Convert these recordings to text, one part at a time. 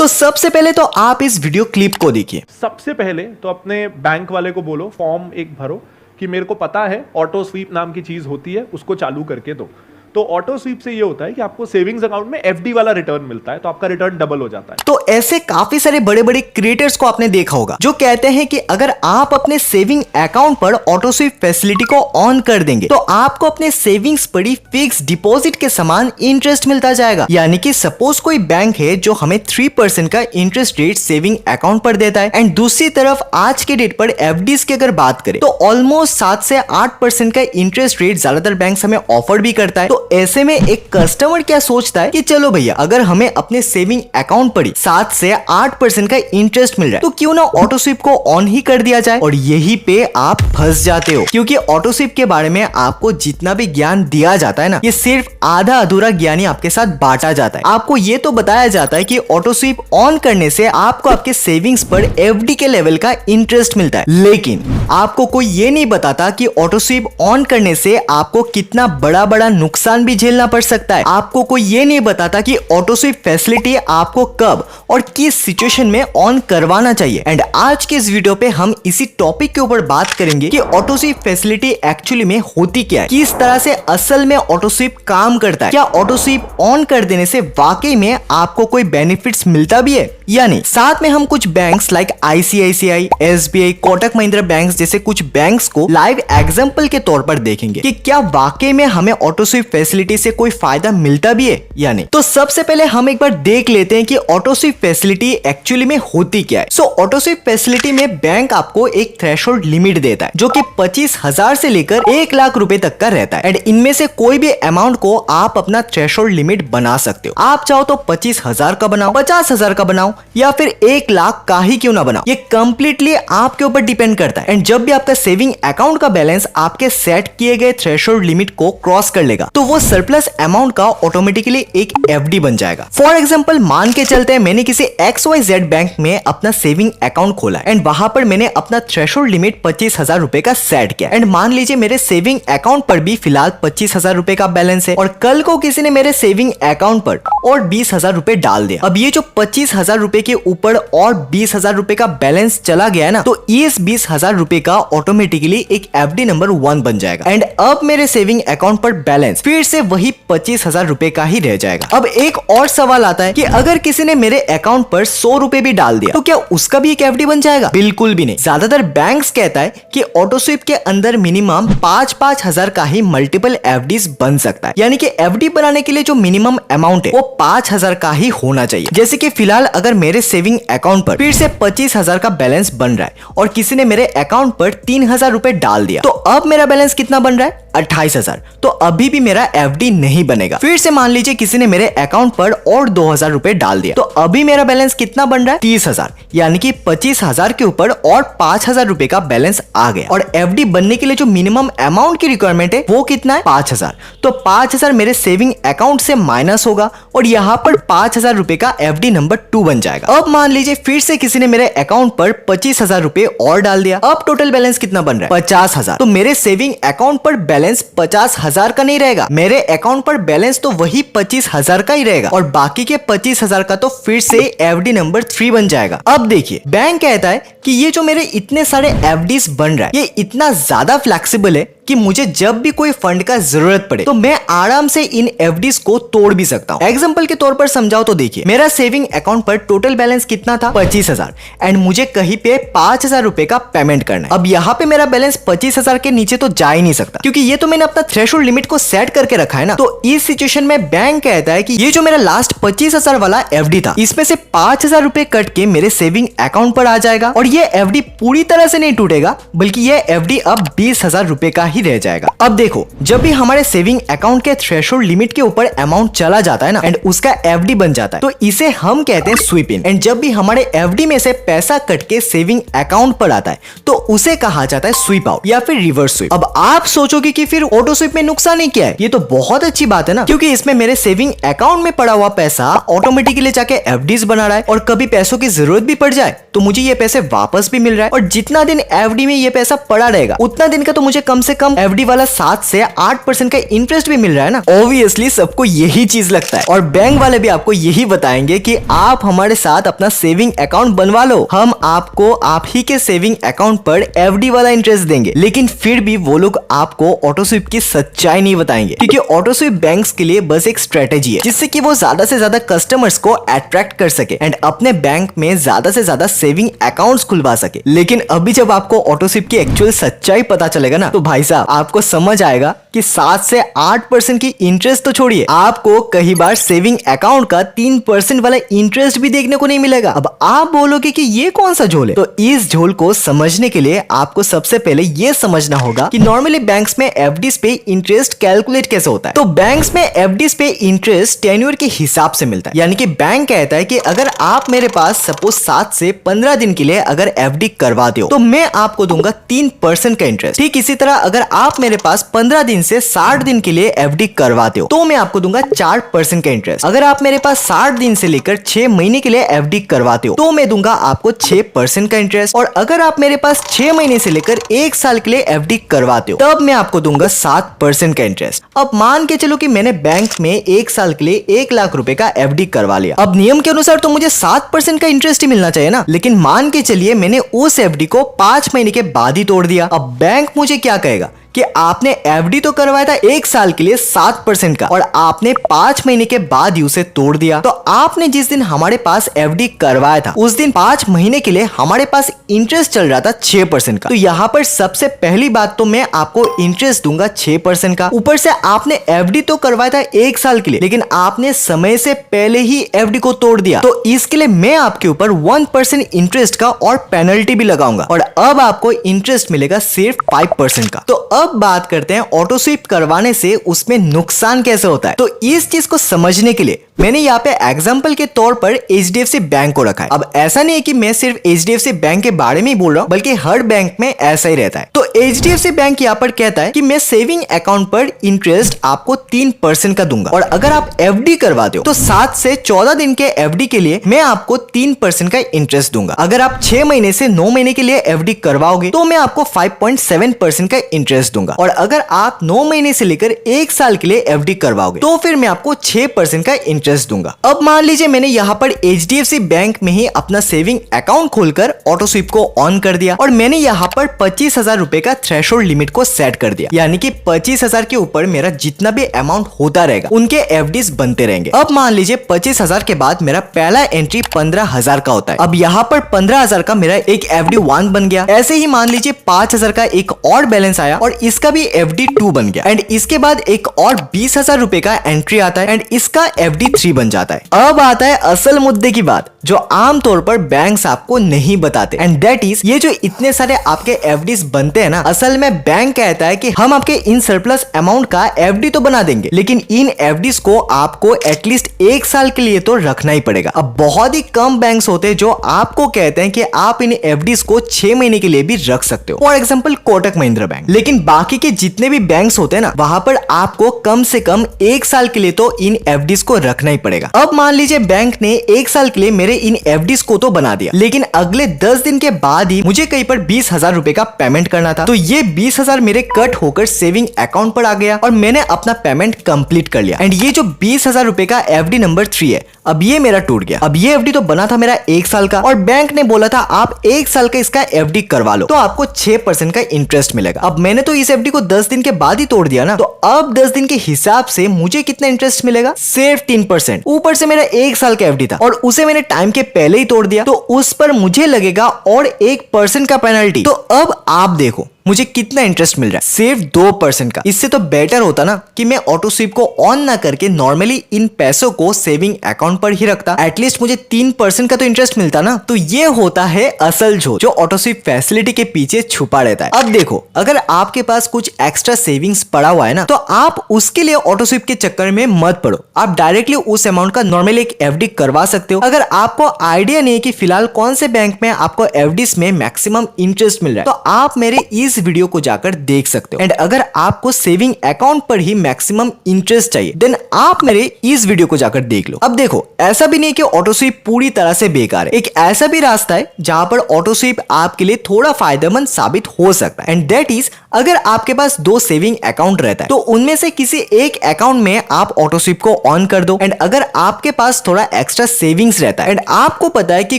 तो सबसे पहले तो आप इस वीडियो क्लिप को देखिए। सबसे पहले तो अपने बैंक वाले को बोलो फॉर्म एक भरो कि मेरे को पता है ऑटो स्वीप नाम की चीज होती है, उसको चालू करके दो। तो ऑटो स्वीप से ये होता है कि आपको सेविंग्स अकाउंट में एफडी वाला रिटर्न मिलता है, तो आपका रिटर्न डबल हो जाता है। तो ऐसे काफी सारे बड़े बड़े क्रिएटर्स को आपने देखा होगा जो कहते हैं कि अगर आप अपने सेविंग अकाउंट पर ऑटो स्वीप फैसिलिटी को ऑन कर देंगे तो आपको अपने सेविंग्स पर ही फिक्स डिपॉजिट के समान इंटरेस्ट मिलता जाएगा। यानी कि सपोज कोई बैंक है जो हमें 3% का इंटरेस्ट रेट सेविंग अकाउंट पर देता है, एंड दूसरी तरफ आज के डेट पर एफडीज की अगर बात करें तो ऑलमोस्ट 7 से 8% का इंटरेस्ट रेट ज्यादातर बैंक हमें ऑफर भी करता है। तो ऐसे में एक कस्टमर क्या सोचता है कि चलो भैया, अगर हमें अपने सेविंग अकाउंट पर ही 7 से 8% का इंटरेस्ट मिल रहा है तो क्यों ना ऑटो स्वीप को ऑन ही कर दिया जाए। और यही पे आप फंस जाते हो, क्योंकि ऑटो स्वीप के बारे में आपको जितना भी ज्ञान दिया जाता है ना, ये सिर्फ आधा अधूरा ज्ञान ही आपके साथ बांटा जाता है। आपको ये तो बताया जाता है कि ऑटो स्वीप ऑन करने से आपको आपके सेविंग्स पर एफडी के लेवल का इंटरेस्ट मिलता है, लेकिन आपको कोई ये नहीं बताता कि ऑटो स्वीप ऑन करने से आपको कितना बड़ा बड़ा नुकसान भी झेलना पड़ सकता है। आपको कोई ये नहीं बताता कि ऑटो स्वीप फैसिलिटी आपको कब और किस सिचुएशन में ऑन करवाना चाहिए। एंड आज के इस वीडियो पे हम इसी टॉपिक के ऊपर बात करेंगे कि ऑटो स्वीप फैसिलिटी एक्चुअली में होती क्या है, किस तरह से असल में ऑटो स्वीप काम करता है, क्या ऑटो स्वीप ऑन कर देने से वाकई में आपको कोई बेनिफिट्स मिलता भी है या नहीं। साथ में हम कुछ banks like ICICI, SBI, Kotak Mahindra banks जैसे कुछ बैंक्स को लाइव एग्जांपल के तौर पर देखेंगे कि क्या वाकई में हमें ऑटो स्वीप फैसिलिटी से कोई फायदा मिलता भी है या नहीं। तो सबसे पहले हम एक बार देख लेते हैं कि ऑटो स्वीप फैसिलिटी एक्चुअली में होती क्या है। सो ऑटो स्वीप फैसिलिटी में बैंक आपको एक थ्रेशोल्ड लिमिट देता है जो कि 25,000 से लेकर 1 लाख रुपए तक का रहता है, एंड इनमें से कोई भी अमाउंट को आप अपना थ्रेशोल्ड लिमिट बना सकते हो। आप चाहो तो 25,000 का बनाओ, 50,000 का बनाओ, या फिर 1 लाख का ही क्यों ना बनाओ, ये कंप्लीटली आपके ऊपर डिपेंड करता है। एंड जब भी आपका सेविंग अकाउंट का बैलेंस आपके सेट किए गए थ्रेशोल्ड लिमिट को क्रॉस कर लेगा तो वो सरप्लस अमाउंट का ऑटोमेटिकली एक एफडी बन जाएगा। फॉर एग्जांपल मान के चलते हैं मैंने किसी XYZ बैंक में अपना सेविंग अकाउंट खोला एंड वहां पर मैंने अपना थ्रेशोल्ड लिमिट 25,000 रुपए का सेट किया, एंड मान लीजिए मेरे सेविंग अकाउंट पर भी फिलहाल 25,000 रुपए का बैलेंस है, और कल को किसी ने मेरे सेविंग अकाउंट पर और 20,000 रुपए डाल दिया। अब ये जो 25,000 रुपए के ऊपर और 20,000 रुपए का बैलेंस चला गया ना, तो इस 20,000 रुपए का ऑटोमेटिकली एक एफडी नंबर 1 बन जाएगा, एंड अब मेरे सेविंग अकाउंट पर बैलेंस फिर से वही 25,000 रुपए का ही रह जाएगा। अब एक और सवाल आता है कि अगर किसी ने मेरे अकाउंट पर 100 रुपए भी डाल दिया तो क्या उसका भी एक एफडी बन जाएगा? बिल्कुल भी नहीं। ज्यादातर बैंक्स कहता है कि ऑटो स्वीप के अंदर मिनिमम 5-5 हजार का ही मल्टीपल एफडीज बन सकता है, यानी कि एफडी बनाने के लिए जो मिनिमम अमाउंट है वो 5,000 का ही होना चाहिए। जैसे कि फिलहाल अगर मेरे सेविंग अकाउंट पर फिर से 25,000 का बैलेंस बन रहा है और किसी ने मेरे अकाउंट पर 3,000 रुपए डाल दिया, तो अब मेरा बैलेंस कितना बन रहा है? 28,000। तो अभी भी मेरा एफडी नहीं बनेगा। फिर से मान लीजिए किसी ने मेरे अकाउंट पर और 2,000 रुपए डाल दिया, तो अभी मेरा बैलेंस कितना बन रहा है? 30,000, यानी कि 25,000 के ऊपर और 5,000 रुपए का बैलेंस आ गया। और एफडी बनने के लिए जो मिनिमम अमाउंट की रिक्वायरमेंट है वो कितना है? 5,000। तो 5,000 मेरे सेविंग अकाउंट से माइनस होगा और यहाँ पर 5,000 रुपए का एफडी नंबर 2 बन जाएगा। अब मान लीजिए फिर से किसी ने मेरे अकाउंट पर 25,000 रुपए और डाल दिया। अब टोटल बैलेंस कितना बन रहा है? 50,000। तो मेरे सेविंग अकाउंट पर बैलेंस 50,000 का नहीं रहेगा, मेरे अकाउंट पर बैलेंस तो वही 25,000 का ही रहेगा, और बाकी के 25,000 का तो फिर से एफडी नंबर 3 बन जाएगा। अब देखिए, बैंक कहता है कि ये जो मेरे इतने सारे एफडीज बन रहा है ये इतना ज्यादा फ्लेक्सिबल है कि मुझे जब भी कोई फंड का जरूरत पड़े तो मैं आराम से इन एफडीज को तोड़ भी सकता हूं। एग्जांपल के तौर पर समझाओ तो देखिए, मेरा सेविंग अकाउंट पर टोटल बैलेंस कितना था? 25,000, एंड मुझे कहीं पे 5,000 रुपए का पेमेंट करना है। अब यहाँ पे मेरा बैलेंस 25,000 के नीचे तो जा ही नहीं सकता, क्योंकि ये तो मैंने अपना थ्रेशोल्ड लिमिट को सेट करके रखा है ना। तो इस सिचुएशन में बैंक कहता है कि ये जो मेरा लास्ट 25,000 वाला एफडी था इसमें से 5,000 रुपए कट के मेरे सेविंग अकाउंट पर आ जाएगा, और ये एफडी पूरी तरह से नहीं टूटेगा, बल्कि ये एफडी अब 20,000 रुपए का ही रह जाएगा। अब देखो, जब भी हमारे सेविंग अकाउंट के थ्रेशोल्ड लिमिट के ऊपर अमाउंट चला जाता है ना, एंड उसका एफडी बन जाता है, तो इसे हम कहते हैं स्वीप इन। एंड जब भी हमारे एफडी में से पैसा कट के सेविंग अकाउंट पर आता है तो उसे कहा जाता है स्वीप आउट या फिर रिवर्स स्वीप। अब आप सोचोगे कि फिर ऑटो स्वीप में नुकसान ही क्या है? ये तो बहुत अच्छी बात है ना, क्योंकि इसमें मेरे सेविंग अकाउंट में पड़ा हुआ पैसा ऑटोमेटिकली जाके एफडीज बना रहा है और कभी पैसों की जरूरत भी पड़ जाए तो मुझे ये पैसे वापस भी मिल रहा है। और जितना दिन एफडी में ये पैसा पड़ा रहेगा उतना दिन का तो मुझे कम से कम एफडी वाला 7 से 8% का इंटरेस्ट भी मिल रहा है ना। ऑब्वियसली सबको यही चीज लगता है और बैंक वाले भी आपको यही बताएंगे कि आप हमारे साथ अपना सेविंग अकाउंट बनवा लो, हम आपको आप ही के सेविंग अकाउंट पर एफडी वाला इंटरेस्ट देंगे। लेकिन फिर भी वो लोग आपको ऑटो स्वीप की सच्चाई नहीं बताएंगे, क्योंकि ऑटो स्वीप बैंक्स के लिए बस एक स्ट्रेटेजी है जिससे कि वो ज्यादा से ज्यादा कस्टमर्स को अट्रैक्ट कर सके एंड अपने बैंक में ज्यादा से ज्यादा सेविंग अकाउंट्स खुलवा सके। लेकिन अभी जब आपको ऑटो स्वीप की एक्चुअल सच्चाई पता चलेगा ना तो भाई साहब आपको समझ आएगा कि 7 से 8% की इंटरेस्ट तो छोड़िए, आपको कई बार सेविंग अकाउंट का 3% वाला इंटरेस्ट भी देखने को नहीं मिलेगा। अब आप बोलोगे कि ये कौन सा झोल है? तो इस झोल को समझने के लिए आपको सबसे पहले ये समझना होगा कि नॉर्मली बैंक्स में एफडीज पे इंटरेस्ट कैलकुलेट कैसे होता है। तो बैंक्स में एफडीज पे इंटरेस्ट टेन्योर के हिसाब से मिलता है, यानी कि बैंक कहता है कि अगर आप मेरे पास सपोज 7 से 15 दिन के लिए अगर एफडी करवाते हो तो मैं आपको दूंगा 3% का इंटरेस्ट। ठीक इसी तरह अगर आप मेरे पास 15 दिन से 60 दिन के लिए एफडी करवाते हो तो मैं आपको दूंगा 4% का इंटरेस्ट। अगर आप मेरे पास 60 दिन से लेकर 6 महीने के लिए एफडी करवाते हो तो मैं दूंगा आपको 6% का इंटरेस्ट। और अगर आप मेरे पास 6 महीने से लेकर 1 साल के लिए एफडी करवाते हो तब मैं आपको दूंगा 7% का इंटरेस्ट। अब मान के चलो कि मैंने बैंक में 1 साल के लिए 1 लाख रुपए का एफडी करवा लिया। अब नियम के अनुसार तो मुझे 7% का इंटरेस्ट ही मिलना चाहिए ना, लेकिन मान के चलिए मैंने उस एफडी को 5 महीने के बाद ही तोड़ दिया। अब बैंक मुझे क्या कहेगा कि आपने एफडी तो करवाया था 1 साल के लिए 7% का और आपने 5 महीने के बाद ही उसे तोड़ दिया। तो आपने जिस दिन हमारे पास एफडी करवाया था उस दिन 5 महीने के लिए हमारे पास इंटरेस्ट चल रहा था 6% का। तो यहाँ पर सबसे पहली बात तो मैं आपको इंटरेस्ट दूंगा 6% का। ऊपर से आपने एफडी तो करवाया था 1 साल के लिए, लेकिन आपने समय से पहले ही एफडी को तोड़ दिया, तो इसके लिए मैं आपके ऊपर 1% इंटरेस्ट का और पेनल्टी भी लगाऊंगा और अब आपको इंटरेस्ट मिलेगा सिर्फ 5% का। तो अब बात करते हैं ऑटो स्वीप करवाने से उसमें नुकसान कैसे होता है। तो इस चीज को समझने के लिए मैंने यहाँ पे एग्जांपल के तौर पर एचडीएफसी बैंक को रखा है। अब ऐसा नहीं है कि मैं सिर्फ एचडीएफसी बैंक के बारे में ही बोल रहा हूँ, बल्कि हर बैंक में ऐसा ही रहता है। तो एचडीएफसी बैंक यहाँ पर कहता है कि मैं सेविंग अकाउंट पर इंटरेस्ट आपको 3% का दूंगा और अगर आप एफडी करवाते हो तो 7 से 14 दिन के एफडी के लिए मैं आपको 3% का इंटरेस्ट दूंगा। अगर आप 6 महीने से 9 महीने के लिए एफडी करवाओगे तो मैं आपको 5.7% का इंटरेस्ट दूंगा और अगर आप 9 महीने से लेकर 1 साल के लिए एफडी करवाओगे तो फिर मैं आपको 6% का इंटरेस्ट दूंगा। अब मान लीजिए मैंने यहाँ पर एचडीएफसी बैंक में ही अपना सेविंग अकाउंट खोलकर ऑटो स्वीप को ऑन कर दिया और मैंने यहाँ पर 25,000 रुपए का थ्रेशोल्ड लिमिट को सेट कर दिया, यानी कि 25,000 के ऊपर मेरा जितना भी अमाउंट होता रहेगा उनके एफडीज बनते रहेंगे। अब मान लीजिए 25,000 के बाद मेरा पहला एंट्री 15,000 का होता है। अब यहाँ पर 15,000 का मेरा एक एफडी 1 बन गया। ऐसे ही मान लीजिए 5,000 का एक और बैलेंस आया और इसका भी एफडी 2 बन गया एंड इसके बाद एक और 20,000 रुपए का एंट्री आता है एंड इसका एफडी 3 बन जाता है। अब आता है असल मुद्दे की बात जो आमतौर पर बैंक्स आपको नहीं बताते एंड दैट इज ये जो इतने सारे आपके एफडीज बनते हैं ना, असल में बैंक कहता है कि हम आपके इन सरप्लस अमाउंट का एफडी तो बना देंगे लेकिन इन एफडीज को आपको एटलीस्ट 1 साल के लिए तो रखना ही पड़ेगा। अब बहुत ही कम बैंक्स होते हैं जो आपको कहते हैं कि आप इन एफडीज को 6 महीने के लिए भी रख सकते हो, for example Kotak Mahindra bank. लेकिन बाकी के जितने भी बैंक्स होते हैं ना वहां पर आपको कम से कम 1 साल के लिए तो इन एफडीज को रखना ही पड़ेगा। अब मान लीजिए बैंक ने 1 साल के लिए मेरे इन एफडीज को तो बना दिया लेकिन अगले 10 दिन के बाद ही मुझे कहीं पर 20,000 रुपए का पेमेंट करना था, तो ये 20,000 मेरे कट होकर सेविंग अकाउंट पर आ गया और मैंने अपना पेमेंट कंप्लीट कर लिया एंड ये जो 20,000 रुपए का एफडी नंबर 3 है अब ये मेरा टूट गया। अब ये एफडी तो बना था मेरा 1 साल का और बैंक ने बोला था आप 1 साल का इसका एफडी करवा लो तो आपको 6% का इंटरेस्ट मिलेगा। अब मैंने तो इस एफडी को 10 दिन के बाद ही तोड़ दिया ना, तो अब 10 दिन के हिसाब से मुझे कितना इंटरेस्ट मिलेगा? सिर्फ 3%। ऊपर से मेरा 1 साल का एफडी था और उसे मैंने टाइम के पहले ही तोड़ दिया तो उस पर मुझे लगेगा और 1% का पेनल्टी। तो अब आप देखो मुझे कितना इंटरेस्ट मिल रहा है, सिर्फ 2% का। इससे तो बेटर होता ना कि मैं ऑटो स्वीप को ऑन ना करके नॉर्मली इन पैसों को सेविंग अकाउंट पर ही रखता। एटलीस्ट मुझे 3% का तो इंटरेस्ट मिलता ना। तो ये होता है असल जो ऑटो स्वीप फैसिलिटी के पीछे छुपा रहता है। अब देखो, अगर आपके पास कुछ एक्स्ट्रा सेविंग्स पड़ा हुआ है ना, तो आप उसके लिए ऑटो स्वीप के चक्कर में मत पड़ो। आप डायरेक्टली उस अमाउंट का नॉर्मली एक एफडी करवा सकते हो। अगर आपको आइडिया नहीं है कि फिलहाल कौन से बैंक में आपको एफडीज में मैक्सिमम इंटरेस्ट मिल रहा है, तो आप मेरे इस वीडियो को जाकर देख सकते हो। एंड अगर आपको सेविंग अकाउंट पर ही मैक्सिमम इंटरेस्ट चाहिए, देन आप मेरे इस वीडियो को जाकर देख लो। अब देखो, ऐसा भी नहीं कि ऑटो स्वीप पूरी तरह से बेकार है। एक ऐसा भी रास्ता है जहां पर ऑटो स्वीप आपके लिए थोड़ा फायदेमंद साबित हो सकता है। एंड दैट इज, अगर आपके पास 2 सेविंग अकाउंट रहता है तो उनमें से किसी एक अकाउंट में आप ऑटो स्वीप को ऑन कर दो। एंड अगर आपके पास थोड़ा एक्स्ट्रा सेविंग्स रहता है एंड आपको पता है कि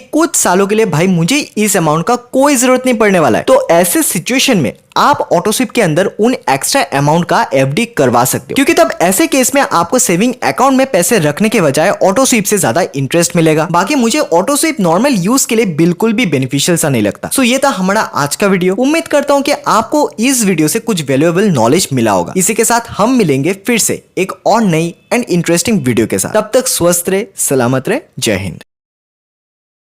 कुछ सालों के लिए भाई मुझे इस अमाउंट का कोई जरूरत नहीं पड़ने वाला है, तो ऐसे सिचुएशन में आप ऑटो स्वीप के अंदर उन एक्स्ट्रा अमाउंट का एफडी करवा सकते हो, क्योंकि तब ऐसे केस में आपको सेविंग अकाउंट में पैसे रखने के बजाय ऑटो स्वीप से ज्यादा इंटरेस्ट मिलेगा। बाकी मुझे ऑटो स्वीप नॉर्मल यूज के लिए बिल्कुल भी बेनिफिशियल सा नहीं लगता। सो ये था हमारा आज का वीडियो। उम्मीद करता हूं कि आपको इस वीडियो से कुछ वैल्यूएबल नॉलेज मिला होगा। इसी के साथ हम मिलेंगे फिर से एक और नई एंड इंटरेस्टिंग वीडियो के साथ। तब तक स्वस्थ रहे, सलामत रहे, जय हिंद।